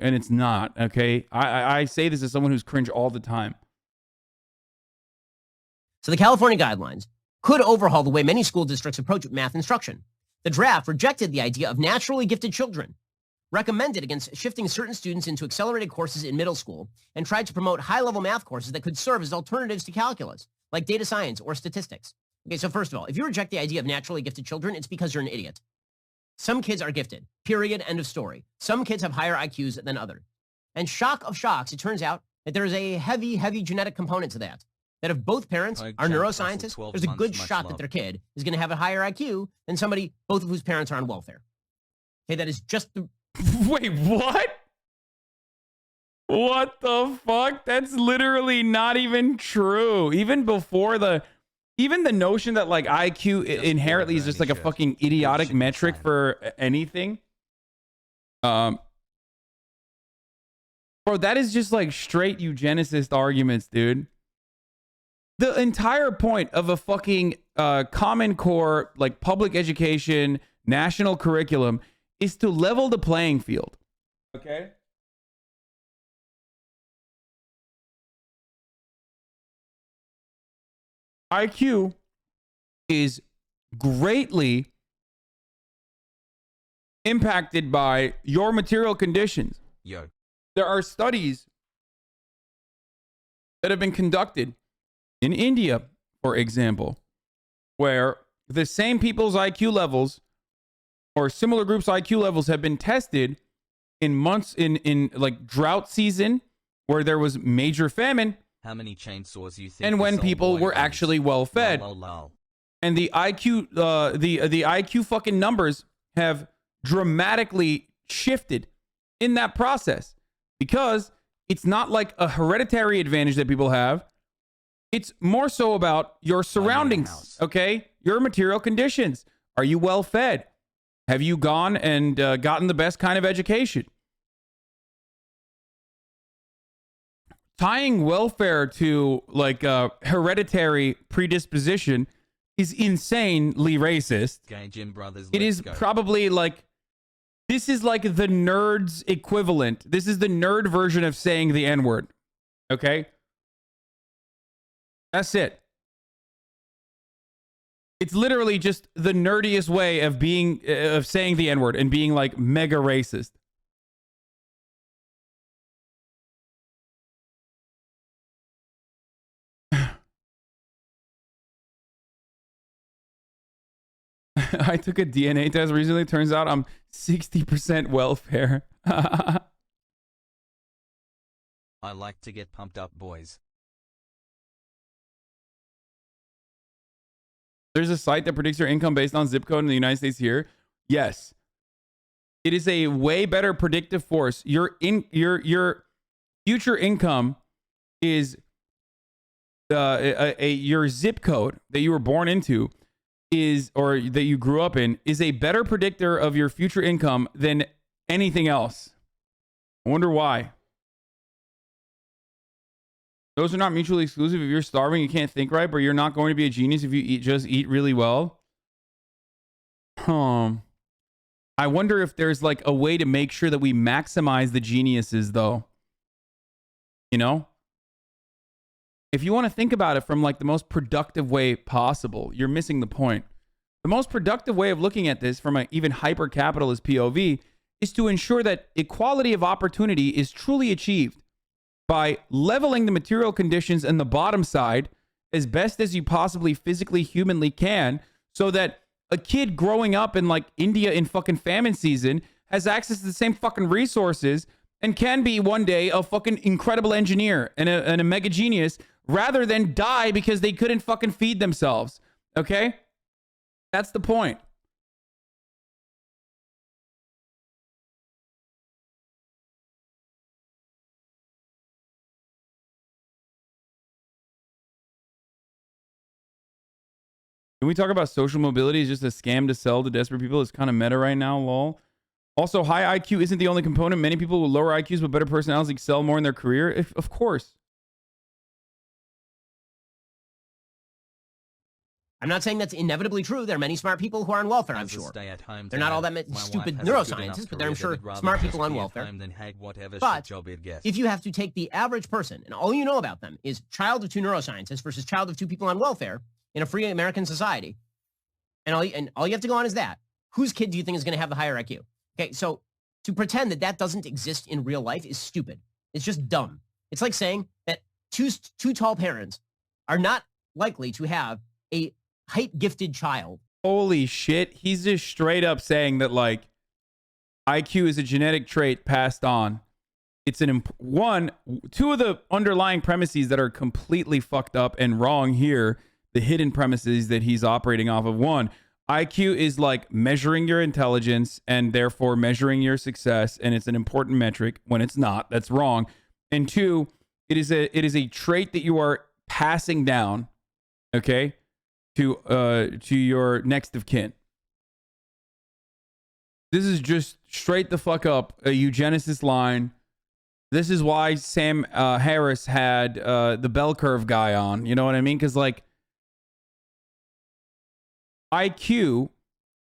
and it's not. Okay, I say this as someone who's cringe all the time. So the California guidelines could overhaul the way many school districts approach math instruction. The draft rejected the idea of naturally gifted children, recommended against shifting certain students into accelerated courses in middle school, and tried to promote high-level math courses that could serve as alternatives to calculus, like data science or statistics. Okay, so first of all, if you reject the idea of naturally gifted children, it's because you're an idiot. Some kids are gifted, period, end of story. Some kids have higher IQs than others. And shock of shocks, it turns out that there is a heavy, heavy genetic component to that. That if both parents are neuroscientists, there's a good shot that their kid is going to have a higher IQ than somebody, both of whose parents are on welfare. Okay, that is just the... Wait, what? What the fuck? That's literally not even true. Even the notion that like IQ inherently is just like a fucking idiotic metric for anything. Bro, that is just like straight eugenicist arguments, dude. The entire point of a fucking Common Core, like public education, national curriculum is to level the playing field. Okay? IQ is greatly impacted by your material conditions. There are studies that have been conducted in India, for example, where the same people's IQ levels or similar groups' IQ levels have been tested in months in like drought season where there was major famine. How many chainsaws you think? And when people were actually well fed. And the IQ the IQ fucking numbers have dramatically shifted in that process because it's not like a hereditary advantage that people have. It's more so about your surroundings, okay? Your material conditions. Are you well fed? Have you gone and gotten the best kind of education? Tying welfare to like a hereditary predisposition is insanely racist. Okay, Jim Brothers, it is probably like, this is like the nerd's equivalent. This is the nerd version of saying the N-word. Okay? That's it. It's literally just the nerdiest way of being, of saying the N-word and being like mega racist. I took a DNA test recently. Turns out I'm 60% welfare. I like to get pumped up, boys. There's a site that predicts your income based on zip code in the United States here. Yes. It is a way better predictive force. Your future income is your zip code that you were born into is, or that you grew up in, is a better predictor of your future income than anything else. I wonder why. Those are not mutually exclusive. If you're starving, you can't think right, but you're not going to be a genius if you just eat really well. I wonder if there's like a way to make sure that we maximize the geniuses, though. You know? If you want to think about it from like the most productive way possible, you're missing the point. The most productive way of looking at this from an even hyper-capitalist POV is to ensure that equality of opportunity is truly achieved by leveling the material conditions in the bottom side as best as you possibly physically, humanly can, so that a kid growing up in like India in fucking famine season has access to the same fucking resources and can be one day a fucking incredible engineer and a mega genius rather than die because they couldn't fucking feed themselves. Okay? That's the point. Can we talk about social mobility is just a scam to sell to desperate people? It's kind of meta right now, lol. Also, high IQ isn't the only component. Many people with lower IQs but better personalities excel more in their career. Of course. I'm not saying that's inevitably true. There are many smart people who are on welfare, I'm As a sure. stay-at-home They're not all dad, that my wife stupid has a good enough neuroscientists, but there are, I'm career sure, that I'd rather smart just people on be at welfare. home than hate whatever But shit job he'd get. if you have to take the average person, and all you know about them is child of two neuroscientists versus child of two people on welfare in a free American society, and all you have to go on is that, whose kid do you think is going to have the higher IQ? Okay, so to pretend that that doesn't exist in real life is stupid. It's just dumb. It's like saying that two tall parents are not likely to have a height-gifted child. Holy shit. He's just straight up saying that, like, IQ is a genetic trait passed on. It's two of the underlying premises that are completely fucked up and wrong here, the hidden premises that he's operating off of. One, IQ is like measuring your intelligence and therefore measuring your success, and it's an important metric when it's not. That's wrong. And two, it is a trait that you are passing down, okay, to your next of kin. This is just straight the fuck up a eugenicist line. This is why Sam Harris had the bell curve guy on. You know what I mean? Because, like, IQ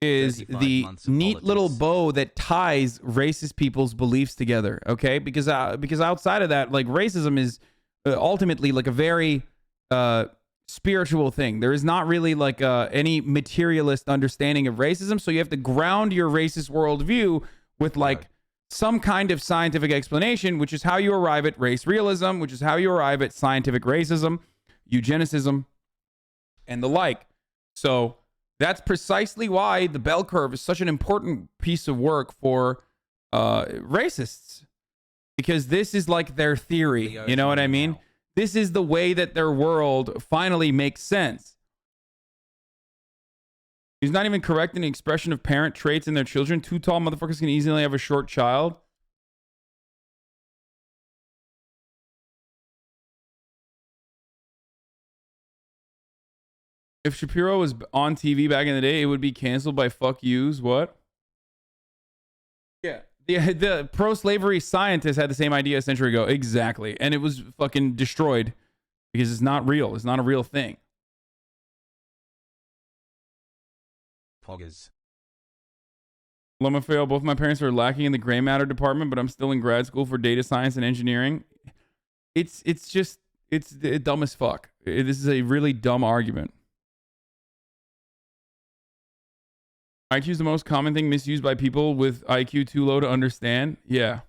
is the neat little bow that ties racist people's beliefs together. Okay, because outside of that, like, racism is ultimately like a very spiritual thing. There is not really like any materialist understanding of racism. So you have to ground your racist worldview with like some kind of scientific explanation, which is how you arrive at race realism, which is how you arrive at scientific racism, eugenicism, and the like. So that's precisely why the bell curve is such an important piece of work for racists, because this is like their theory. You know what I mean? This is the way that their world finally makes sense. He's not even correct in the expression of parent traits in their children. Two tall motherfuckers can easily have a short child. If Shapiro was on TV back in the day, it would be canceled by fuck yous. What? Yeah. The pro-slavery scientists had the same idea a century ago. Exactly. And it was fucking destroyed because it's not real. It's not a real thing. Poggers. Lumafeo, both my parents are lacking in the gray matter department, but I'm still in grad school for data science and engineering. It's dumb as fuck. This is a really dumb argument. IQ is the most common thing misused by people with IQ too low to understand. Yeah.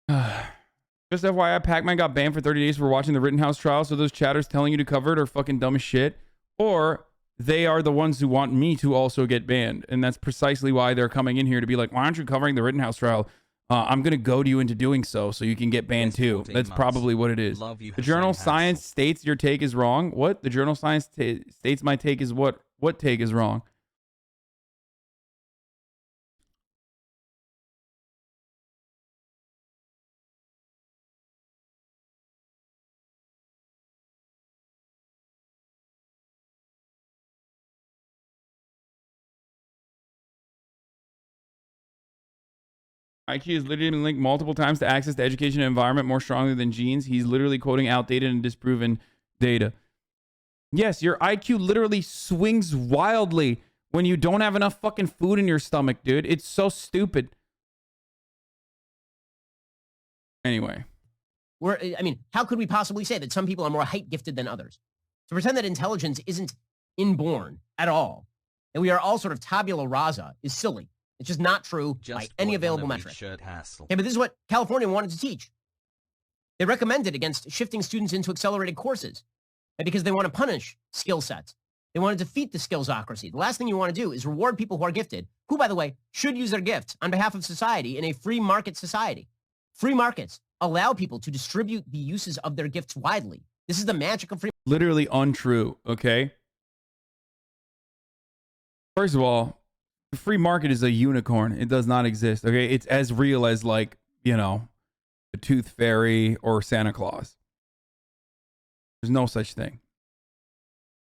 Just FYI, Pac-Man got banned for 30 days for watching the Rittenhouse trial, so those chatters telling you to cover it are fucking dumb as shit. Or they are the ones who want me to also get banned. And that's precisely why they're coming in here to be like, why aren't you covering the Rittenhouse trial? I'm going to goad you into doing so you can get banned too. That's probably what it is. The journal Science states your take is wrong. What? The journal Science states my take is what? What take is wrong? IQ is literally been linked multiple times to access to education and environment more strongly than genes. He's literally quoting outdated and disproven data. Yes, your IQ literally swings wildly when you don't have enough fucking food in your stomach, dude. It's so stupid. Anyway. How could we possibly say that some people are more height gifted than others? To pretend that intelligence isn't inborn at all, and we are all sort of tabula rasa, is silly. It's just not true by any available metric. Okay, but this is what California wanted to teach. They recommended against shifting students into accelerated courses, and because they want to punish skill sets. They want to defeat the skillsocracy. The last thing you want to do is reward people who are gifted, who, by the way, should use their gifts on behalf of society in a free market society. Free markets allow people to distribute the uses of their gifts widely. This is the magic of free. Literally untrue, okay? First of all, the free market is a unicorn. It does not exist, okay? It's as real as, like, you know, the Tooth Fairy or Santa Claus. There's no such thing.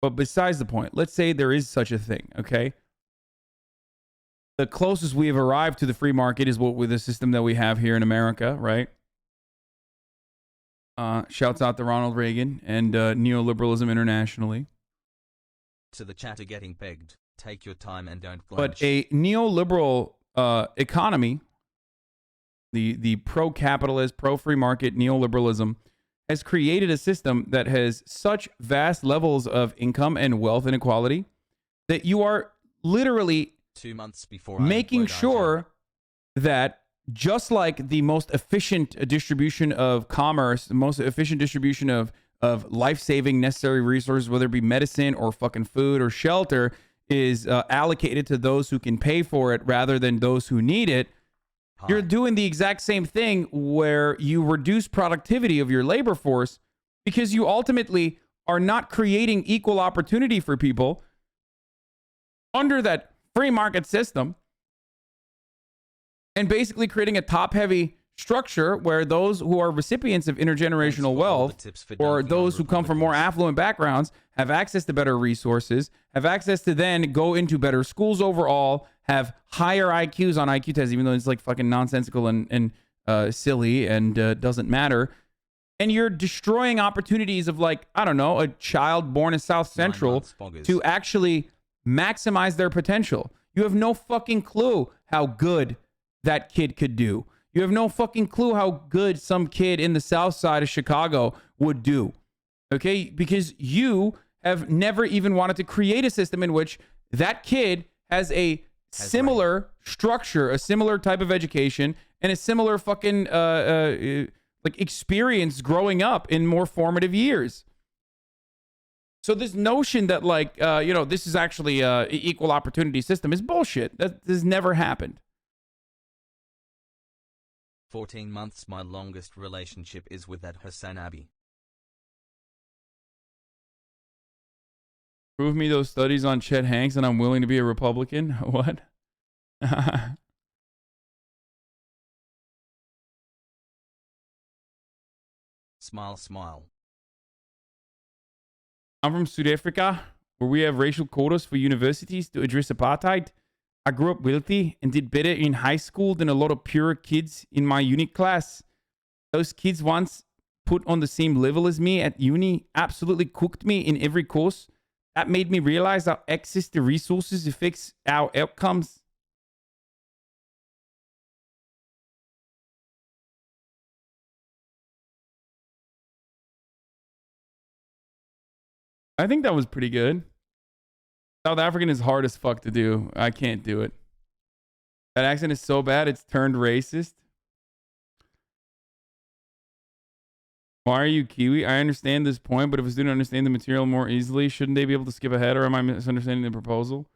But besides the point, let's say there is such a thing, okay? The closest we have arrived to the free market is what with the system that we have here in America, right? Shouts out to Ronald Reagan and neoliberalism internationally. To the chatter getting pegged, take your time and don't But flinch. a neoliberal economy, the pro-capitalist, pro-free market neoliberalism, has created a system that has such vast levels of income and wealth inequality that you are literally 2 months before making unemployed sure that just like the most efficient distribution of commerce, the most efficient distribution of life-saving necessary resources, whether it be medicine or fucking food or shelter, is allocated to those who can pay for it rather than those who need it. You're doing the exact same thing where you reduce productivity of your labor force because you ultimately are not creating equal opportunity for people under that free market system and basically creating a top-heavy structure where those who are recipients of intergenerational wealth or those who come from more affluent backgrounds have access to better resources, have access to then go into better schools overall, have higher IQs on IQ tests, even though it's like fucking nonsensical and silly and doesn't matter. And you're destroying opportunities of, like, I don't know, a child born in South Central to actually maximize their potential. You have no fucking clue how good that kid could do. You have no fucking clue how good some kid in the South Side of Chicago would do. Okay? Because you have never even wanted to create a system in which that kid has a similar structure, a similar type of education, and a similar fucking like experience growing up in more formative years. So this notion that, like, this is actually a equal opportunity system is bullshit. That has never happened. 14 months. My longest relationship is with that Hasanabi. Prove me those studies on Chet Hanks and I'm willing to be a Republican. What? Smile, smile. I'm from South Africa, where we have racial quotas for universities to address apartheid. I grew up wealthy and did better in high school than a lot of pure kids in my uni class. Those kids once put on the same level as me at uni absolutely cooked me in every course. That made me realize our access to resources affects our outcomes. I think that was pretty good. South African is hard as fuck to do. I can't do it. That accent is so bad, it's turned racist. Why are you Kiwi? I understand this point, but if a student understands the material more easily, shouldn't they be able to skip ahead, or am I misunderstanding the proposal?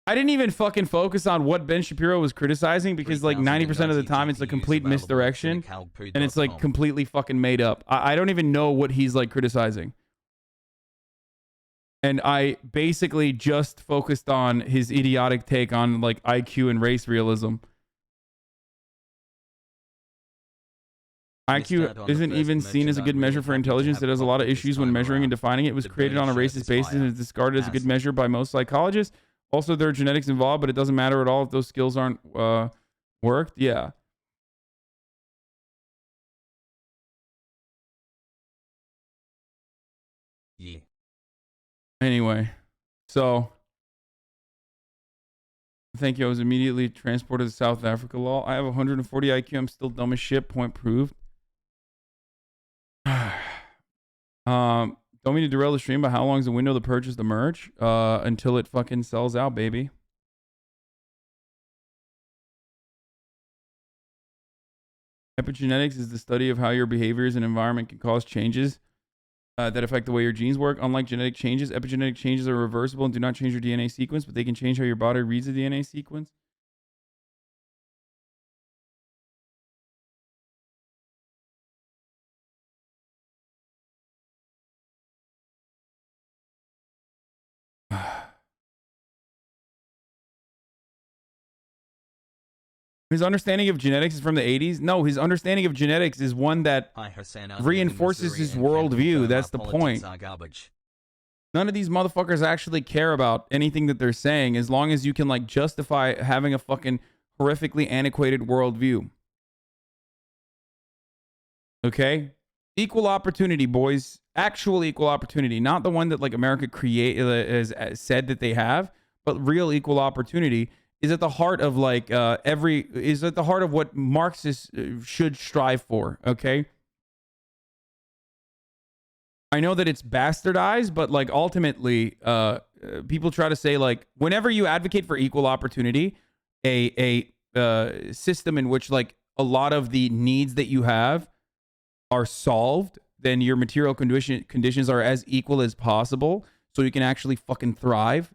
I didn't even fucking focus on what Ben Shapiro was criticizing because, like, 90% of the time it's a complete misdirection and it's like completely fucking made up. I don't even know what he's like criticizing. And I basically just focused on his idiotic take on, like, IQ and race realism. IQ isn't even seen as a good measure for intelligence. It has a lot of issues when measuring and defining it. It was created on a racist basis and is discarded as a good measure by most psychologists. Also, there are genetics involved, but it doesn't matter at all if those skills aren't worked. Yeah. Yeah. Anyway, so thank you. I was immediately transported to South Africa. Law. I have 140 IQ. I'm still dumb as shit. Point proved. Don't mean to derail the stream, but how long is the window to purchase the merch? Until it fucking sells out, baby. Epigenetics is the study of how your behaviors and environment can cause changes that affect the way your genes work. Unlike genetic changes, epigenetic changes are reversible and do not change your DNA sequence, but they can change how your body reads the DNA sequence. His understanding of genetics is from the 80s. No, his understanding of genetics is one that reinforces his worldview. That's the point. None of these motherfuckers actually care about anything that they're saying as long as you can, like, justify having a fucking horrifically antiquated worldview. Okay? Equal opportunity, boys. Actual equal opportunity, not the one that like America has said that they have, but real equal opportunity is at the heart of like is at the heart of what Marxists should strive for. Okay. I know that it's bastardized, but like ultimately, people try to say like whenever you advocate for equal opportunity, a system in which like a lot of the needs that you have are solved, then your material conditions are as equal as possible, so you can actually fucking thrive.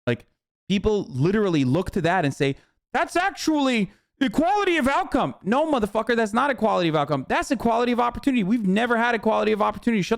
Like people literally look to that and say that's actually equality of outcome. No, motherfucker, that's not equality of outcome. That's equality of opportunity. We've never had equality of opportunity. Shut the